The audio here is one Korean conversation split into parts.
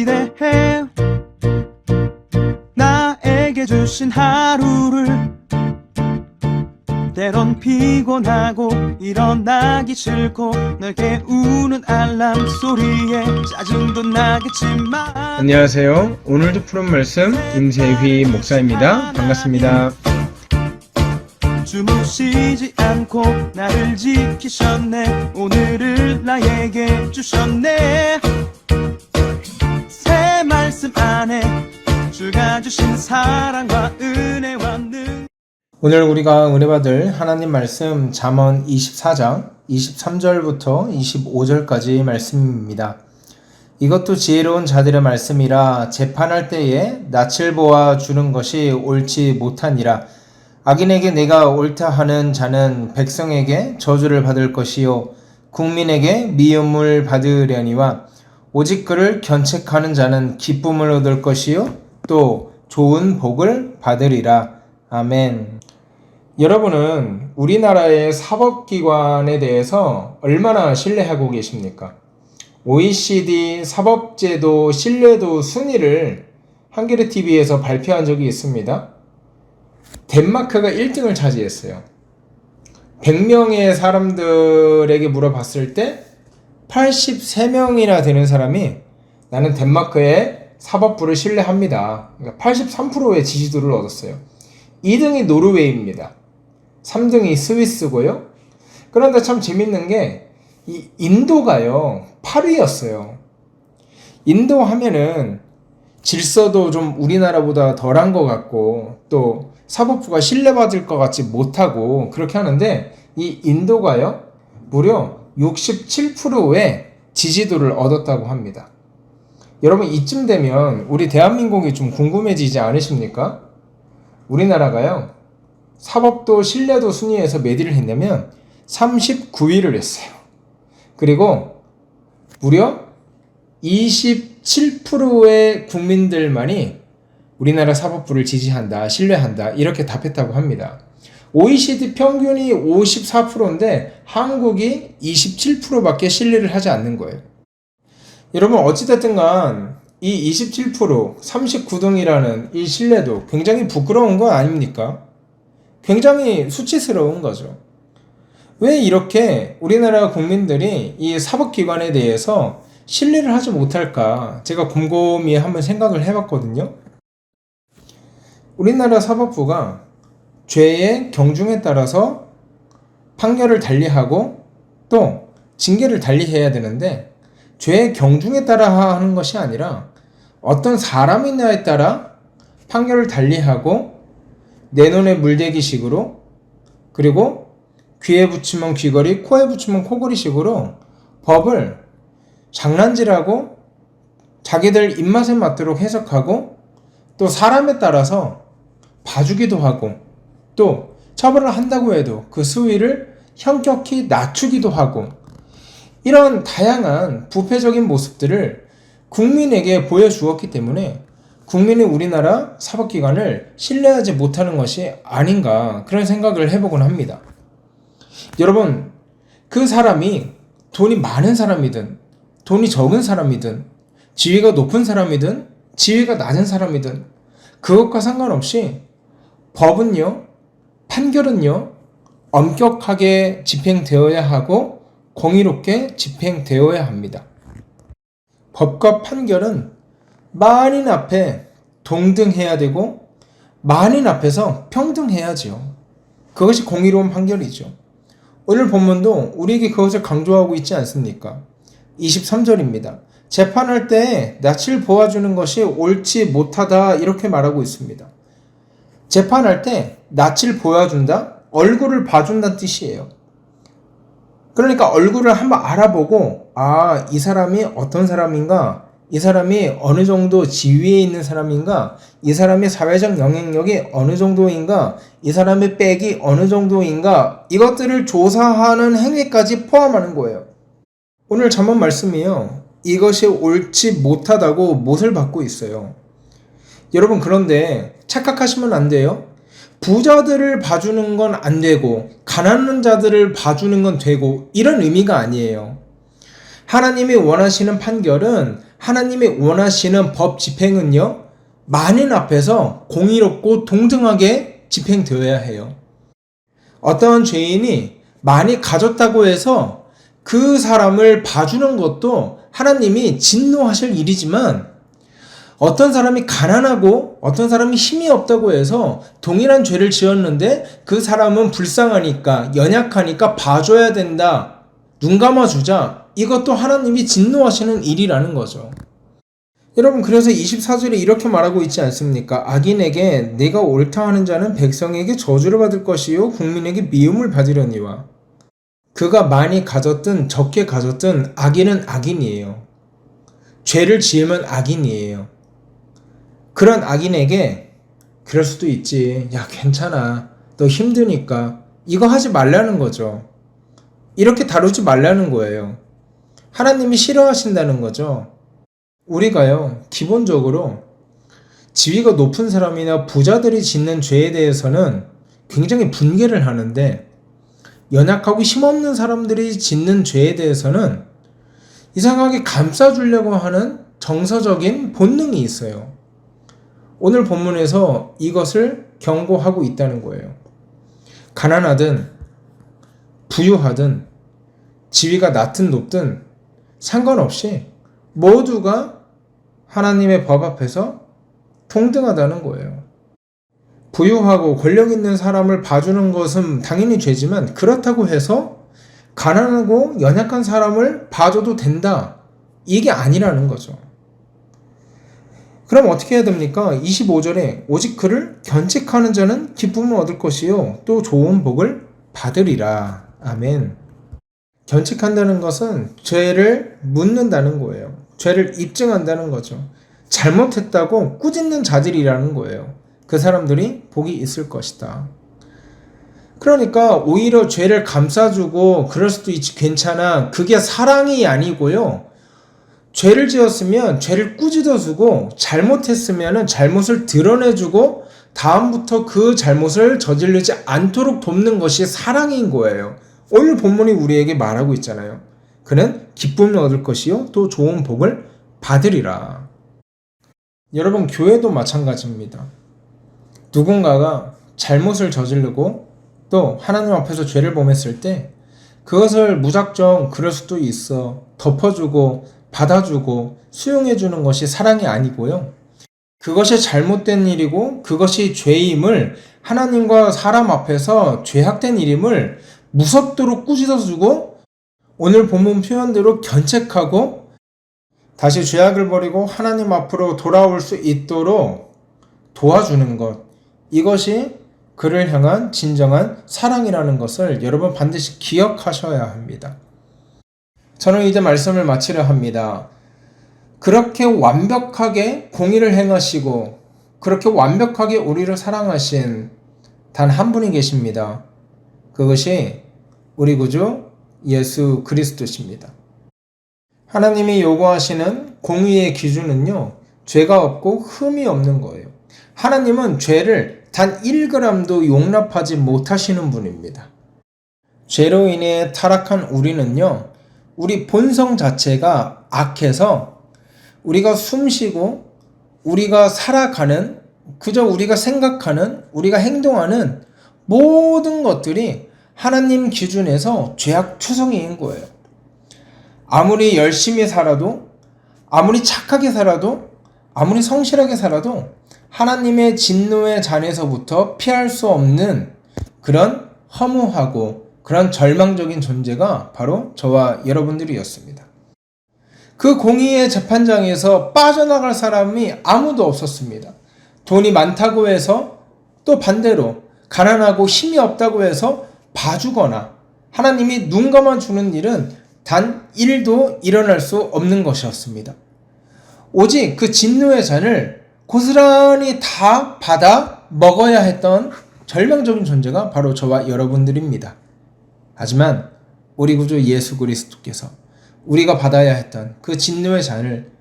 기대해. 나에게 주신 하루를 때론 피곤하고 일어나기 싫고 널 깨우는 알람 소리에 짜증도 나겠지만 안녕하세요. 오늘도 푸른 말씀 임세휘 목사입니다. 반갑습니다. 주무시지 않고 나를 지키셨네. 오늘을 나에게 주셨네. 새 말씀 안에 주가 주신 사랑과 은혜와 능. 오늘 우리가 은혜 받을 하나님 말씀 잠언 24장 23절부터 25절까지 말씀입니다. 이것도 지혜로운 자들의 말씀이라 재판할 때에 낯을 보아 주는 것이 옳지 못하니라. 악인에게 내가 옳다 하는 자는 백성에게 저주를 받을 것이요 국민에게 미움을 받으려니와 오직 그를 견책하는 자는 기쁨을 얻을 것이요 또 좋은 복을 받으리라. 아멘. 여러분은 우리나라의 사법기관에 대해서 얼마나 신뢰하고 계십니까? OECD 사법제도 신뢰도 순위를 한겨레TV에서 발표한 적이 있습니다. 덴마크가 1등을 차지했어요. 100명의 사람들에게 물어봤을 때 83명이나 되는 사람이 나는 덴마크의 사법부를 신뢰합니다. 그러니까 83%의 지지도를 얻었어요. 2등이 노르웨이입니다. 3등이 스위스고요. 그런데 참 재밌는 게 이 인도가요 8위였어요. 인도 하면은 질서도 좀 우리나라보다 덜한 것 같고 또 사법부가 신뢰받을 것 같지 못하고 그렇게 하는데 이 인도가요 무려 67%의 지지도를 얻었다고 합니다. 여러분 이쯤 되면 우리 대한민국이 좀 궁금해지지 않으십니까? 우리나라가요 사법도 신뢰도 순위에서 몇 위를 했냐면 39위를 했어요. 그리고 무려 27%의 국민들만이 우리나라 사법부를 지지한다, 신뢰한다 이렇게 답했다고 합니다. OECD 평균이 54%인데 한국이 27%밖에 신뢰를 하지 않는 거예요. 여러분 어찌됐든 간 이 27%, 39등이라는 이 신뢰도 굉장히 부끄러운 거 아닙니까? 굉장히 수치스러운 거죠. 왜 이렇게 우리나라 국민들이 이 사법기관에 대해서 신뢰를 하지 못할까? 제가 곰곰이 한번 생각을 해봤거든요. 우리나라 사법부가 죄의 경중에 따라서 판결을 달리하고 또 징계를 달리해야 되는데 죄의 경중에 따라 하는 것이 아니라 어떤 사람이냐에 따라 판결을 달리하고 내 눈에 물대기 식으로 그리고 귀에 붙이면 귀걸이, 코에 붙이면 코걸이 식으로 법을 장난질하고 자기들 입맛에 맞도록 해석하고 또 사람에 따라서 봐주기도 하고 또 처벌을 한다고 해도 그 수위를 현격히 낮추기도 하고 이런 다양한 부패적인 모습들을 국민에게 보여주었기 때문에 국민이 우리나라 사법기관을 신뢰하지 못하는 것이 아닌가 그런 생각을 해보곤 합니다. 여러분 그 사람이 돈이 많은 사람이든 돈이 적은 사람이든 지위가 높은 사람이든 지위가 낮은 사람이든 그것과 상관없이 법은요 판결은요 엄격하게 집행되어야 하고 공의롭게 집행되어야 합니다. 법과 판결은 만인 앞에 동등해야 되고 만인 앞에서 평등해야지요. 그것이 공의로운 판결이죠. 오늘 본문도 우리에게 그것을 강조하고 있지 않습니까? 23절입니다. 재판할 때 낯을 보아주는 것이 옳지 못하다 이렇게 말하고 있습니다. 재판할 때 낯을 보여준다? 얼굴을 봐준다는 뜻이에요. 그러니까 얼굴을 한번 알아보고 이 사람이 어떤 사람인가? 이 사람이 어느 정도 지위에 있는 사람인가? 이 사람의 사회적 영향력이 어느 정도인가? 이 사람의 백이 어느 정도인가? 이것들을 조사하는 행위까지 포함하는 거예요. 오늘 잠언 말씀이요. 이것이 옳지 못하다고 못을 받고 있어요. 여러분 그런데 착각하시면 안 돼요. 부자들을 봐주는 건 안 되고 가난한 자들을 봐주는 건 되고 이런 의미가 아니에요. 하나님이 원하시는 판결은 하나님이 원하시는 법 집행은요, 만인 앞에서 공의롭고 동등하게 집행되어야 해요. 어떤 죄인이 많이 가졌다고 해서 그 사람을 봐주는 것도 하나님이 진노하실 일이지만, 어떤 사람이 가난하고 어떤 사람이 힘이 없다고 해서 동일한 죄를 지었는데 그 사람은 불쌍하니까, 연약하니까 봐줘야 된다, 눈 감아주자, 이것도 하나님이 진노하시는 일이라는 거죠. 여러분, 그래서 24절에 이렇게 말하고 있지 않습니까? 악인에게 내가 옳다 하는 자는 백성에게 저주를 받을 것이요 국민에게 미움을 받으려니와. 그가 많이 가졌든 적게 가졌든 악인은 악인이에요. 죄를 지으면 악인이에요. 그런 악인에게 그럴 수도 있지, 야 괜찮아, 너 힘드니까, 이거 하지 말라는 거죠. 이렇게 다루지 말라는 거예요. 하나님이 싫어하신다는 거죠. 우리가요, 기본적으로 지위가 높은 사람이나 부자들이 짓는 죄에 대해서는 굉장히 분개를 하는데, 연약하고 힘없는 사람들이 짓는 죄에 대해서는 이상하게 감싸주려고 하는 정서적인 본능이 있어요. 오늘 본문에서 이것을 경고하고 있다는 거예요. 가난하든 부유하든 지위가 낮든 높든 상관없이 모두가 하나님의 법 앞에서 동등하다는 거예요. 부유하고 권력 있는 사람을 봐주는 것은 당연히 죄지만, 그렇다고 해서 가난하고 연약한 사람을 봐줘도 된다, 이게 아니라는 거죠. 그럼 어떻게 해야 됩니까? 25절에 오직 그를 견책하는 자는 기쁨을 얻을 것이요 또 좋은 복을 받으리라. 아멘. 견책한다는 것은 죄를 묻는다는 거예요. 죄를 입증한다는 거죠. 잘못했다고 꾸짖는 자들이라는 거예요. 그 사람들이 복이 있을 것이다. 그러니까 오히려 죄를 감싸주고 그럴 수도 있지, 괜찮아, 그게 사랑이 아니고요, 죄를 지었으면 죄를 꾸짖어주고, 잘못했으면 잘못을 드러내주고 다음부터 그 잘못을 저지르지 않도록 돕는 것이 사랑인 거예요. 오늘 본문이 우리에게 말하고 있잖아요. 그는 기쁨을 얻을 것이요 또 좋은 복을 받으리라. 여러분, 교회도 마찬가지입니다. 누군가가 잘못을 저지르고 또 하나님 앞에서 죄를 범했을 때 그것을 무작정 그럴 수도 있어 덮어주고 받아주고 수용해주는 것이 사랑이 아니고요, 그것이 잘못된 일이고 그것이 죄임을, 하나님과 사람 앞에서 죄악된 일임을 무섭도록 꾸짖어주고, 오늘 본문 표현대로 견책하고 다시 죄악을 버리고 하나님 앞으로 돌아올 수 있도록 도와주는 것, 이것이 그를 향한 진정한 사랑이라는 것을 여러분 반드시 기억하셔야 합니다. 저는 이제 말씀을 마치려 합니다. 그렇게 완벽하게 공의를 행하시고 그렇게 완벽하게 우리를 사랑하신 단 한 분이 계십니다. 그것이 우리 구주 예수 그리스도십니다. 하나님이 요구하시는 공의의 기준은요, 죄가 없고 흠이 없는 거예요. 하나님은 죄를 단 1g도 용납하지 못하시는 분입니다. 죄로 인해 타락한 우리는요, 우리 본성 자체가 악해서 우리가 숨쉬고 우리가 살아가는, 그저 우리가 생각하는, 우리가 행동하는 모든 것들이 하나님 기준에서 죄악 투성이인 거예요. 아무리 열심히 살아도, 아무리 착하게 살아도, 아무리 성실하게 살아도 하나님의 진노의 잔에서부터 피할 수 없는 그런 허무하고 그런 절망적인 존재가 바로 저와 여러분들이었습니다. 그 공의의 재판장에서 빠져나갈 사람이 아무도 없었습니다. 돈이 많다고 해서 또 반대로 가난하고 힘이 없다고 해서 봐주거나 하나님이 눈 감아주는 일은 단 1도 일어날 수 없는 것이었습니다. 오직 그 진노의 잔을 고스란히 다 받아 먹어야 했던 절망적인 존재가 바로 저와 여러분들입니다. 하지만 우리 구주 예수 그리스도께서 우리가 받아야 했던 그 진노의 잔을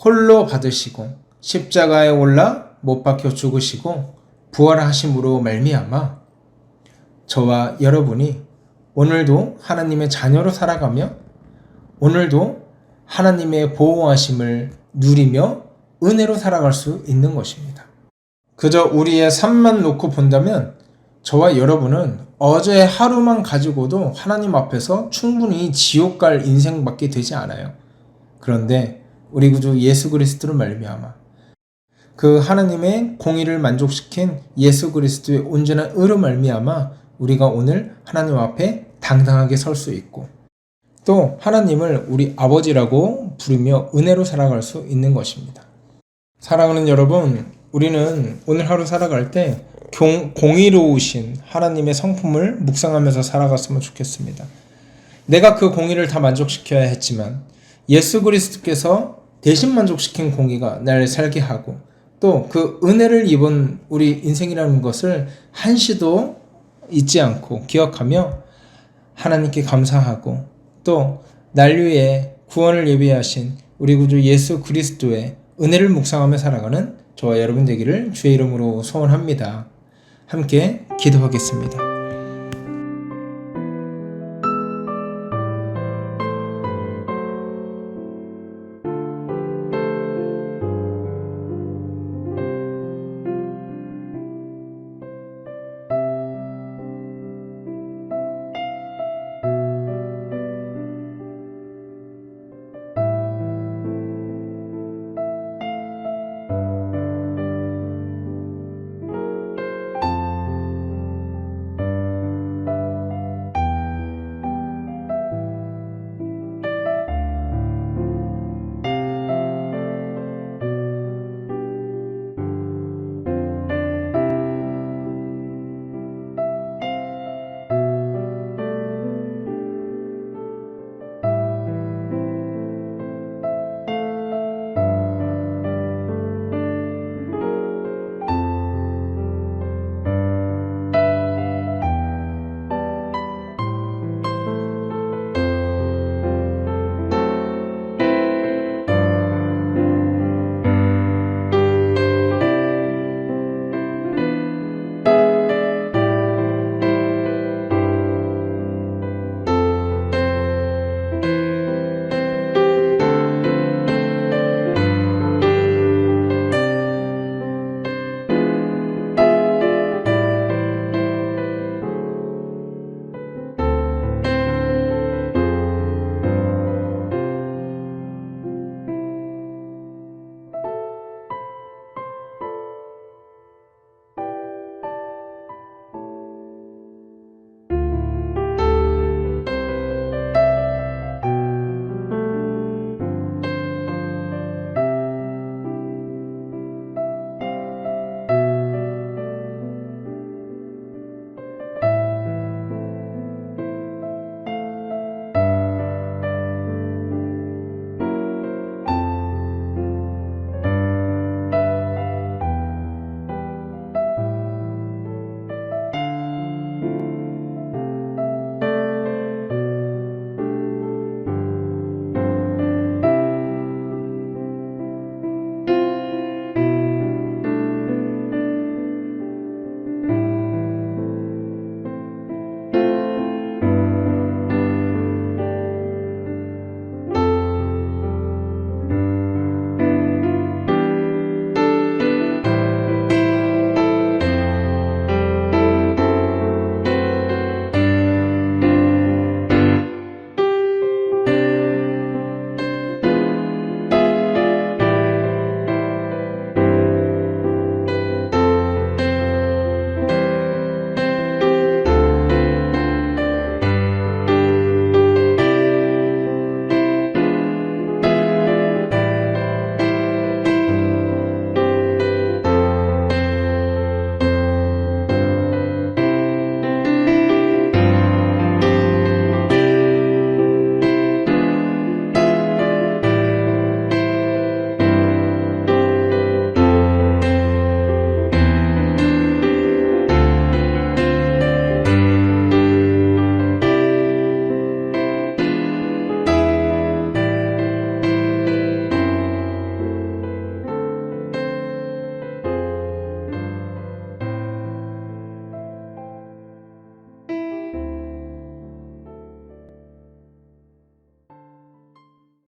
홀로 받으시고 십자가에 올라 못 박혀 죽으시고 부활하심으로 말미암아 저와 여러분이 오늘도 하나님의 자녀로 살아가며 오늘도 하나님의 보호하심을 누리며 은혜로 살아갈 수 있는 것입니다. 그저 우리의 삶만 놓고 본다면 저와 여러분은 어제 하루만 가지고도 하나님 앞에서 충분히 지옥 갈 인생밖에 되지 않아요. 그런데 우리 구주 예수 그리스도를 말미암아 그 하나님의 공의를 만족시킨 예수 그리스도의 온전한 의로 말미암아 우리가 오늘 하나님 앞에 당당하게 설 수 있고 또 하나님을 우리 아버지라고 부르며 은혜로 살아갈 수 있는 것입니다. 사랑하는 여러분, 우리는 오늘 하루 살아갈 때 공의로우신 하나님의 성품을 묵상하면서 살아갔으면 좋겠습니다. 내가 그 공의를 다 만족시켜야 했지만 예수 그리스도께서 대신 만족시킨 공의가 나를 살게 하고 또 그 은혜를 입은 우리 인생이라는 것을 한시도 잊지 않고 기억하며 하나님께 감사하고 또 날 위해 구원을 예비하신 우리 구주 예수 그리스도의 은혜를 묵상하며 살아가는 저와 여러분 되기를 주의 이름으로 소원합니다. 함께 기도하겠습니다.